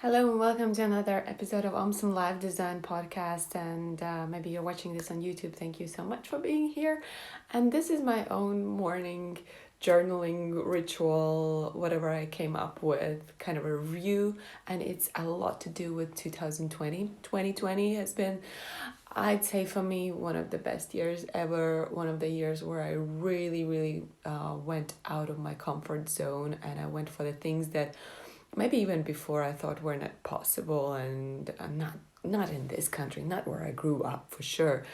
Hello and welcome to another episode of ommmsome Live Design Podcast. And maybe you're watching this on YouTube. Thank you so much for being here. And this is my own morning journaling ritual, whatever I came up with, kind of a review. And it's a lot to do with 2020. 2020 has been, I'd say for me, one of the best years ever. One of the years where I really went out of my comfort zone and I went for the things that maybe even before I thought were not possible and not in this country, not where I grew up for sure.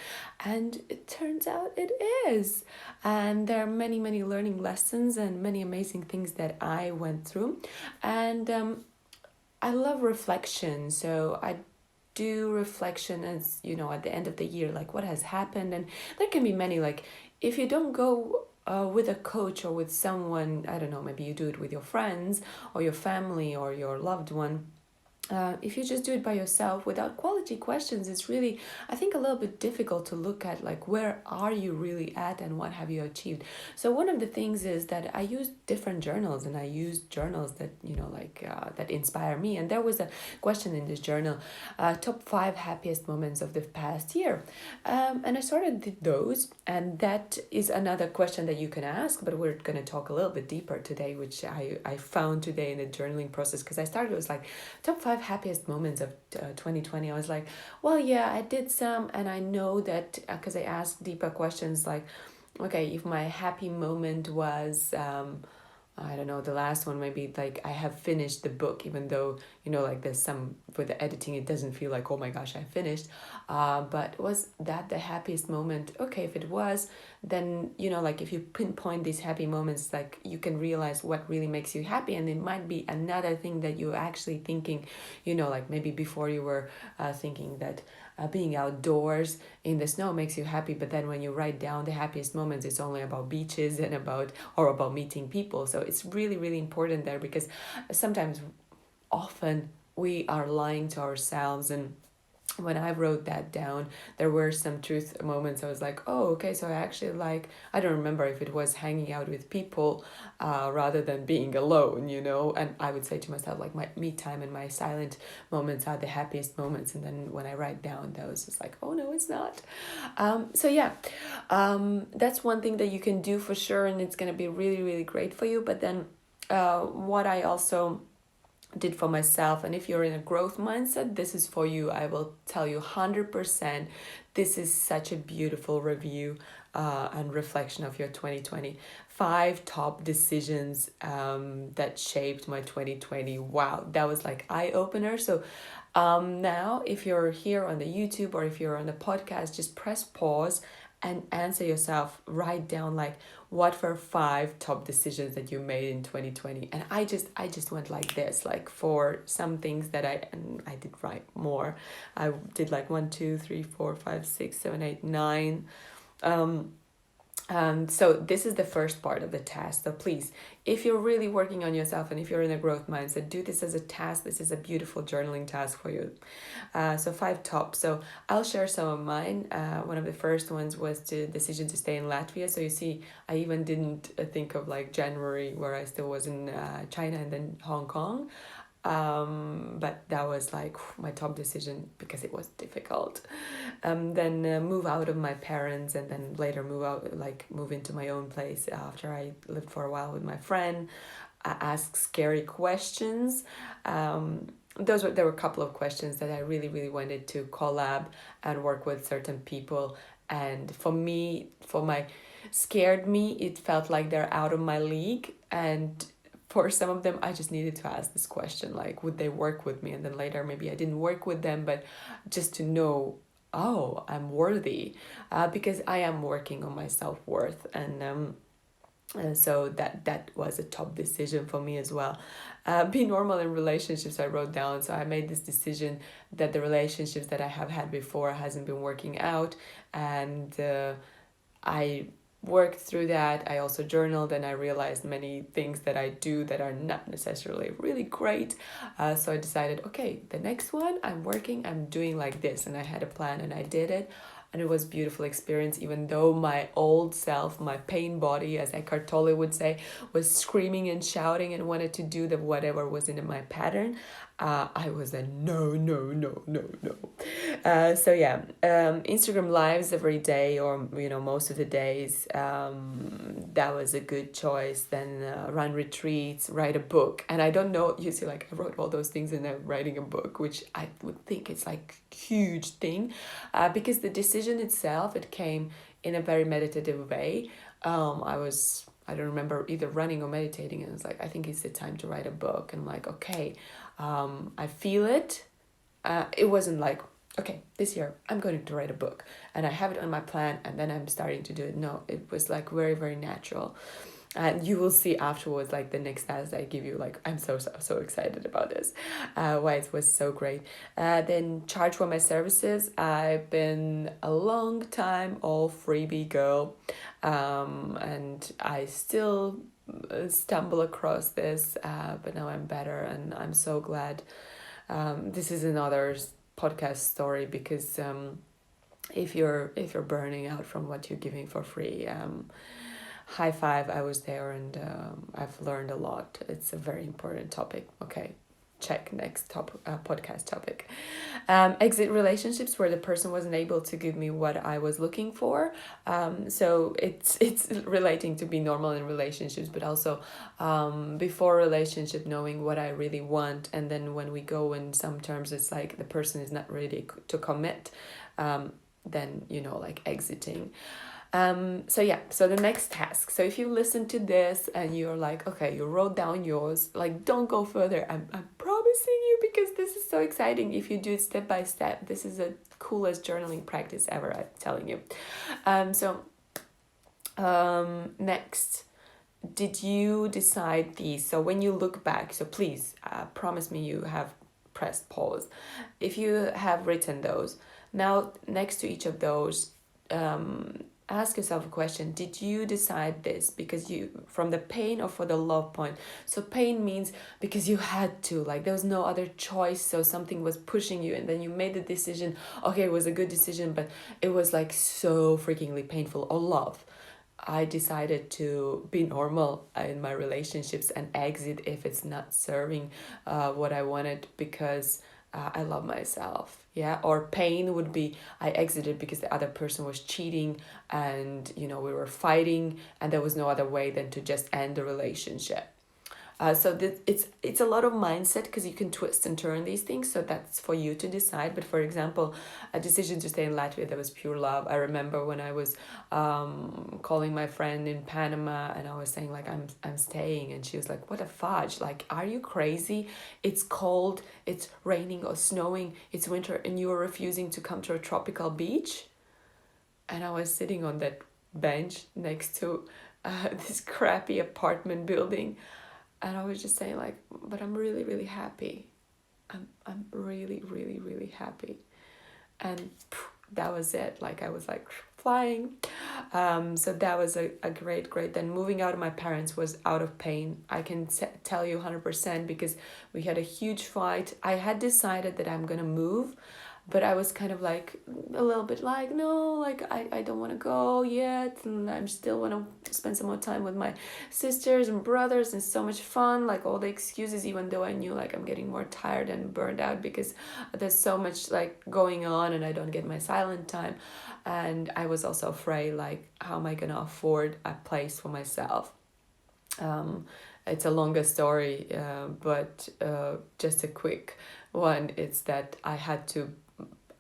And it turns out it is. And there are many learning lessons and many amazing things that I went through. And I love reflection. So I do reflection as, at the end of the year, like what has happened. And there can be many, like if you don't go with a coach or with someone, I don't know, maybe you do it with your friends or your family or your loved one. If you just do it by yourself without quality questions, it's really, I think, a little bit difficult to look at, like, where are you really at and what have you achieved. So one of the things is that I use different journals, and I use journals that, that inspire me. And there was a question in this journal, top 5 happiest moments of the past year. And I sort of did those. And that is another question that you can ask, but we're going to talk a little bit deeper today, which I found today in the journaling process, because I started with like top 5 happiest moments of 2020. I was like, well, yeah, I did some, and I know that because I asked deeper questions like, okay, if my happy moment was I don't know, the last one maybe like I have finished the book, even though, like there's some, with the editing, it doesn't feel like, oh my gosh, I finished. But was that the happiest moment? Okay, if it was, then, like if you pinpoint these happy moments, like you can realize what really makes you happy. And it might be another thing that you're actually thinking, like maybe before you were thinking that being outdoors in the snow makes you happy, but then when you write down the happiest moments, it's only about beaches and about meeting people. So it's really important there, because sometimes, often, we are lying to ourselves. And when I wrote that down, there were some truth moments. I was like, oh, okay, so I actually like, I don't remember if it was hanging out with people rather than being alone, and I would say to myself, like, my me time and my silent moments are the happiest moments. And then when I write down those, it's like, oh no, it's not. That's one thing that you can do for sure, and it's going to be really great for you. But then what I also did for myself, and if you're in a growth mindset, this is for you. I will tell you 100%, this is such a beautiful review and reflection of your 2020. 5 top decisions that shaped my 2020. Wow, that was like eye-opener. So now if you're here on the YouTube or if you're on the podcast, just press pause and answer yourself, write down like what were 5 top decisions that you made in 2020. And I just went like this, like for some things that I did write more. I did like 1, 2, 3, 4, 5, 6, 7, 8, 9. So this is the first part of the task. So please, if you're really working on yourself and if you're in a growth mindset, do this as a task. This is a beautiful journaling task for you. So 5 top. So I'll share some of mine. One of the first ones was the decision to stay in Latvia. So you see, I even didn't think of like January, where I still was in China and then Hong Kong. But that was like my top decision because it was difficult. Then move out of my parents, and then later move into my own place after I lived for a while with my friend. Ask scary questions. There were a couple of questions that I really wanted to collab and work with certain people. And for my scared me, it felt like they're out of my league. And for some of them, I just needed to ask this question, like, would they work with me? And then later, maybe I didn't work with them, but just to know, oh, I'm worthy, because I am working on my self-worth. And so that was a top decision for me as well. Be normal in relationships, I wrote down. So I made this decision that the relationships that I have had before hasn't been working out. And I worked through that. I also journaled, and I realized many things that I do that are not necessarily really great. So I decided, okay, the next one I'm doing like this. And I had a plan and I did it. And it was a beautiful experience, even though my old self, my pain body, as Eckhart Tolle would say, was screaming and shouting and wanted to do whatever was in my pattern. I was a no, no, no, no, no. So yeah, Instagram lives every day, or most of the days. That was a good choice. Then run retreats, write a book, and I don't know. You see, like I wrote all those things, and I'm writing a book, which I would think it's like huge thing, because the decision itself, it came in a very meditative way. I don't remember either running or meditating, and it's like, I think it's the time to write a book. And like, okay, I feel it. It wasn't like, okay, this year I'm going to write a book and I have it on my plan and then I'm starting to do it. No, it was like very, very natural. And you will see afterwards, like the next task I give you, like I'm so excited about this, why it was so great. Then charge for my services. I've been a long time all freebie girl, and I still stumble across this, but now I'm better, and I'm so glad. This is another podcast story, because if you're burning out from what you're giving for free, high five, I was there, and I've learned a lot. It's a very important topic. Okay, check next podcast topic. Exit relationships where the person wasn't able to give me what I was looking for. So it's relating to be normal in relationships, but also before relationship, knowing what I really want, and then when we go in some terms, it's like the person is not ready to commit. Then like exiting. So the next task. So if you listen to this and you're like, okay, you wrote down yours, like don't go further. I'm promising you, because this is so exciting. If you do it step by step, this is the coolest journaling practice ever, I'm telling you. Next, did you decide these? So when you look back, so please promise me you have pressed pause. If you have written those, now next to each of those, ask yourself a question. Did you decide this because you, from the pain, or for the love point? So pain means because you had to, like there was no other choice, so something was pushing you, and then you made the decision. Okay, it was a good decision, but it was like so freakingly painful. Or love, I decided to be normal in my relationships and exit if it's not serving what I wanted, because I love myself. Yeah. Or pain would be, I exited because the other person was cheating, and we were fighting, and there was no other way than to just end the relationship. So it's a lot of mindset, because you can twist and turn these things. So that's for you to decide. But for example, a decision to stay in Latvia, that was pure love. I remember when I was calling my friend in Panama, and I was saying like I'm staying, and she was like, what a fudge, like are you crazy? It's cold, it's raining or snowing, it's winter, and you are refusing to come to a tropical beach. And I was sitting on that bench next to this crappy apartment building. And I was just saying like, but I'm really, really happy. I'm really, really, really happy. And that was it. Like I was like flying. So that was a great. Then moving out of my parents was out of pain. I can tell you 100%, because we had a huge fight. I had decided that I'm going to move, but I was kind of like a little bit like, no, like I don't want to go yet, and I still want to spend some more time with my sisters and brothers, and so much fun, like all the excuses, even though I knew like I'm getting more tired and burned out because there's so much like going on and I don't get my silent time. And I was also afraid, like, how am I gonna afford a place for myself? It's a longer story, but just a quick one. It's that I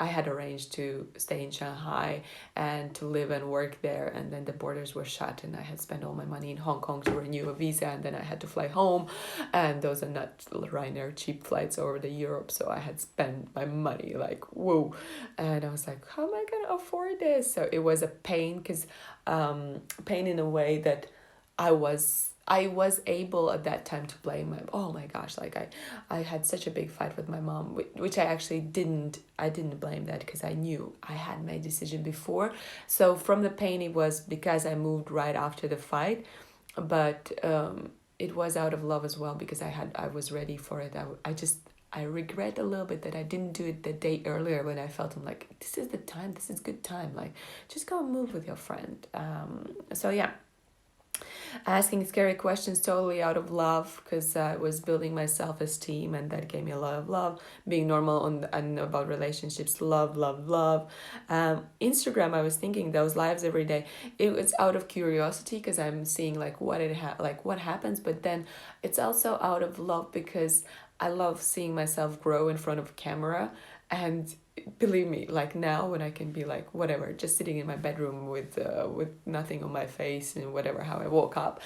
had arranged to stay in Shanghai and to live and work there, and then the borders were shut, and I had spent all my money in Hong Kong to renew a visa, and then I had to fly home, and those are not Ryanair cheap flights over to Europe, so I had spent my money like whoa, and I was like, how am I gonna afford this? So it was a pain, because pain in a way that I was able at that time to blame my, oh my gosh, like I had such a big fight with my mom, which I actually didn't blame that, because I knew I had made decision before. So from the pain, it was because I moved right after the fight, but it was out of love as well, because I was ready for it. I regret a little bit that I didn't do it the day earlier, when I felt I'm like, this is the time, this is good time, like just go move with your friend. So yeah. asking scary questions totally out of love, because I was building my self-esteem, and that gave me a lot of love. Being normal and about relationships, love, love, love. Instagram, I was thinking those lives every day, it was out of curiosity, because I'm seeing like what happens, but then it's also out of love, because I love seeing myself grow in front of camera. And believe me, like now when I can be like whatever, just sitting in my bedroom with nothing on my face and whatever, how I woke up,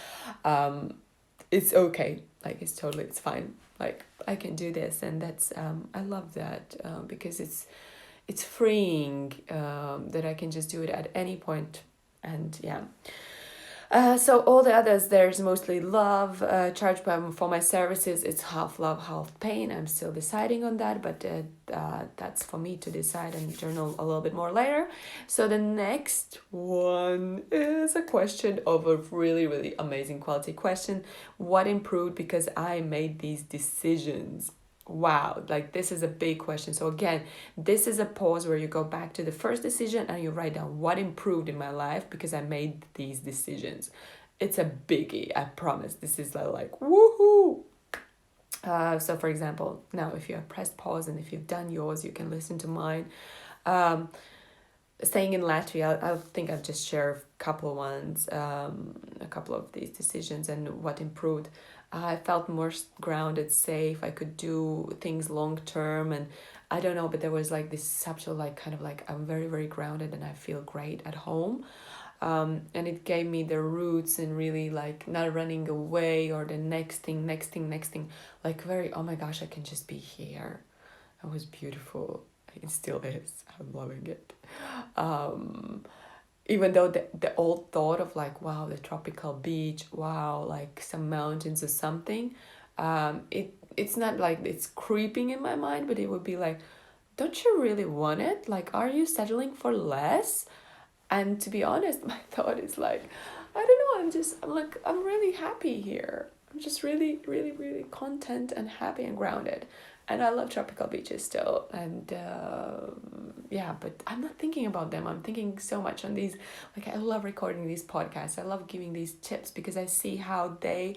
it's okay. Like it's fine. Like I can do this, and that's I love that, because it's freeing, that I can just do it at any point. And yeah. So all the others, there's mostly love. Charge for my services, it's half love, half pain. I'm still deciding on that, but that's for me to decide and journal a little bit more later. So the next one is a question of a really, really amazing quality question. What improved because I made these decisions? Wow, like this is a big question. So again, this is a pause where you go back to the first decision and you write down what improved in my life because I made these decisions. It's a biggie, I promise. This is like woohoo. So for example, now if you have pressed pause and if you've done yours, you can listen to mine. Staying in Latvia, I think I've just shared a couple of ones, a couple of these decisions and what improved. I felt more grounded, safe. I could do things long term, and I don't know, but there was like this subtle, like kind of like I'm very, very grounded and I feel great at home. And it gave me the roots and really like not running away or the next thing, like very, oh my gosh, I can just be here. It was beautiful. It still is. I'm loving it. Even though the old thought of like, wow, the tropical beach, wow, like some mountains or something, it's not like it's creeping in my mind, but it would be like, don't you really want it? Like, are you settling for less? And to be honest, my thought is like, I don't know, I'm really happy here. I'm just really, really, really content and happy and grounded. And I love tropical beaches still. And yeah, but I'm not thinking about them. I'm thinking so much on these. Like, I love recording these podcasts. I love giving these tips because I see how they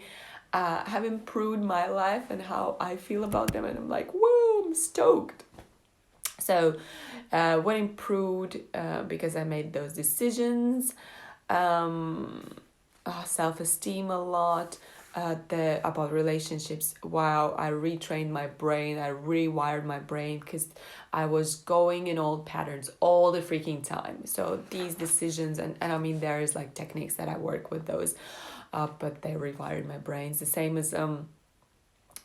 have improved my life and how I feel about them. And I'm like, whoa, I'm stoked. So, what improved because I made those decisions? Self-esteem a lot. About relationships. Wow, I retrained my brain. I rewired my brain because I was going in old patterns all the freaking time. So these decisions, and I mean there is like techniques that I work with those, but they rewired my brains. The same as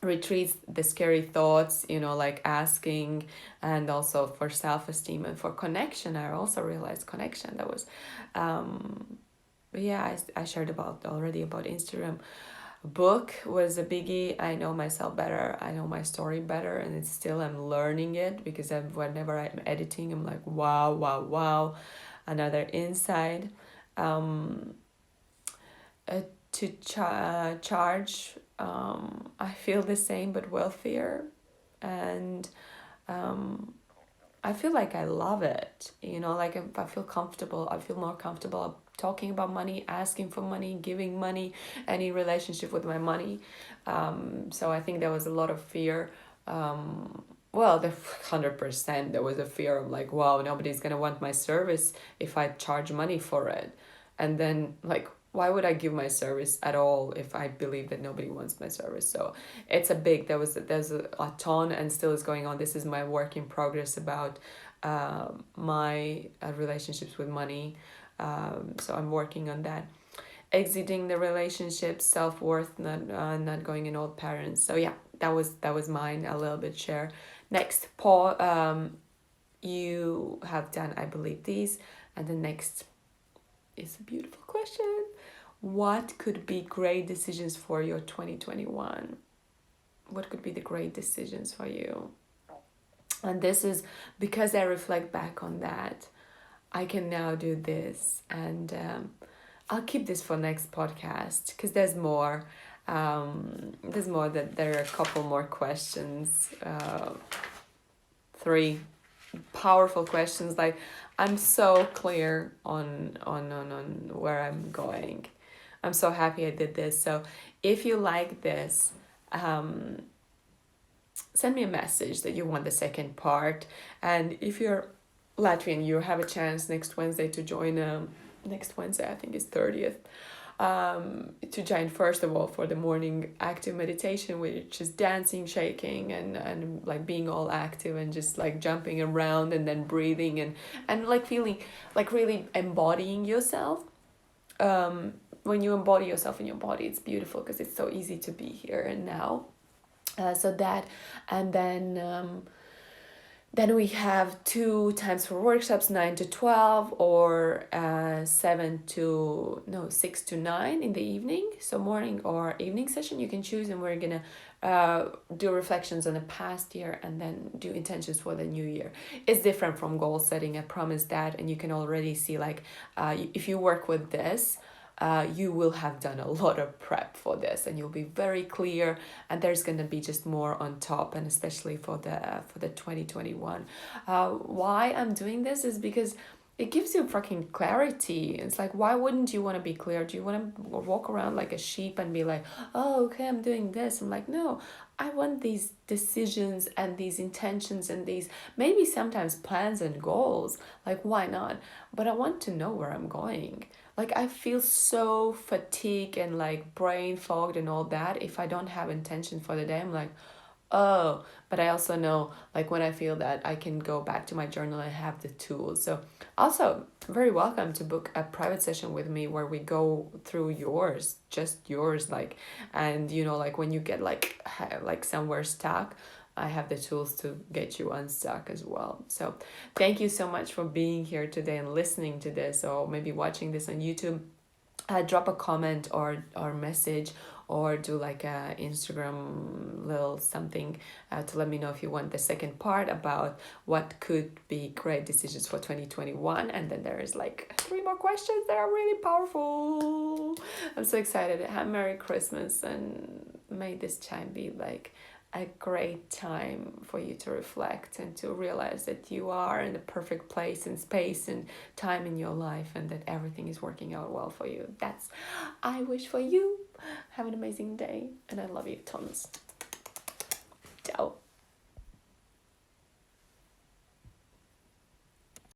retreats, the scary thoughts, like asking, and also for self-esteem and for connection. I also realized connection. That was I shared about Instagram. Book was a biggie. I know myself better. I know my story better, and it's still I'm learning it because whenever I'm editing, I'm like, wow, wow, wow, another insight. To charge, I feel the same but wealthier, and I feel like I love it. Like I feel comfortable. I feel more comfortable talking about money, asking for money, giving money, any relationship with my money. So I think there was a lot of fear. Well, the 100% there was a fear of like, wow, nobody's gonna want my service if I charge money for it. And then like, why would I give my service at all if I believe that nobody wants my service? So it's there's a ton and still is going on. This is my work in progress about my relationships with money. So I'm working on that. Exiting the relationship, self-worth, not going in old patterns. So yeah, that was mine, a little bit share. Next, Paul, you have done, I believe, these, and the next is a beautiful question. What could be great decisions for your 2021? What could be the great decisions for you? And this is because I reflect back on that. I can now do this, and I'll keep this for next podcast because there's more. That there are a couple more questions. 3 powerful questions. Like I'm so clear on where I'm going. I'm so happy I did this. So if you like this, send me a message that you want the second part. And if you're Latvian, you have a chance next Wednesday to join. Next Wednesday, I think is 30th. To join first of all for the morning active meditation, which is dancing, shaking, and like being all active and just like jumping around and then breathing and like feeling like really embodying yourself. When you embody yourself in your body, it's beautiful because it's so easy to be here and now. So that, and then we have 2 times for workshops, 9 to 12 or 6 to 9 in the evening. So morning or evening session you can choose, and we're gonna do reflections on the past year and then do intentions for the new year. It's different from goal setting, I promise that, and you can already see like if you work with this, you will have done a lot of prep for this, and you'll be very clear, and there's gonna be just more on top, and especially for the 2021. Why I'm doing this is because it gives you fucking clarity. It's like, why wouldn't you want to be clear? Do you want to walk around like a sheep and be like, oh, okay, I'm doing this? I'm like, no, I want these decisions and these intentions and these maybe sometimes plans and goals. Like, why not? But I want to know where I'm going. Like, I feel so fatigued and like brain fogged and all that if I don't have intention for the day. I'm like, oh, but I also know like when I feel that, I can go back to my journal and have the tools. So also very welcome to book a private session with me where we go through yours, just yours, like, and you know, like when you get like somewhere stuck, I have the tools to get you unstuck as well. So thank you so much for being here today and listening to this, or maybe watching this on YouTube. Drop a comment or message, or do like a Instagram little something to let me know if you want the second part about what could be great decisions for 2021. And then there is like 3 more questions that are really powerful. I'm so excited. Have Merry Christmas, and may this time be like a great time for you to reflect and to realize that you are in the perfect place and space and time in your life, and that everything is working out well for you. That's I wish for you. Have an amazing day, and I love you tons. Ciao.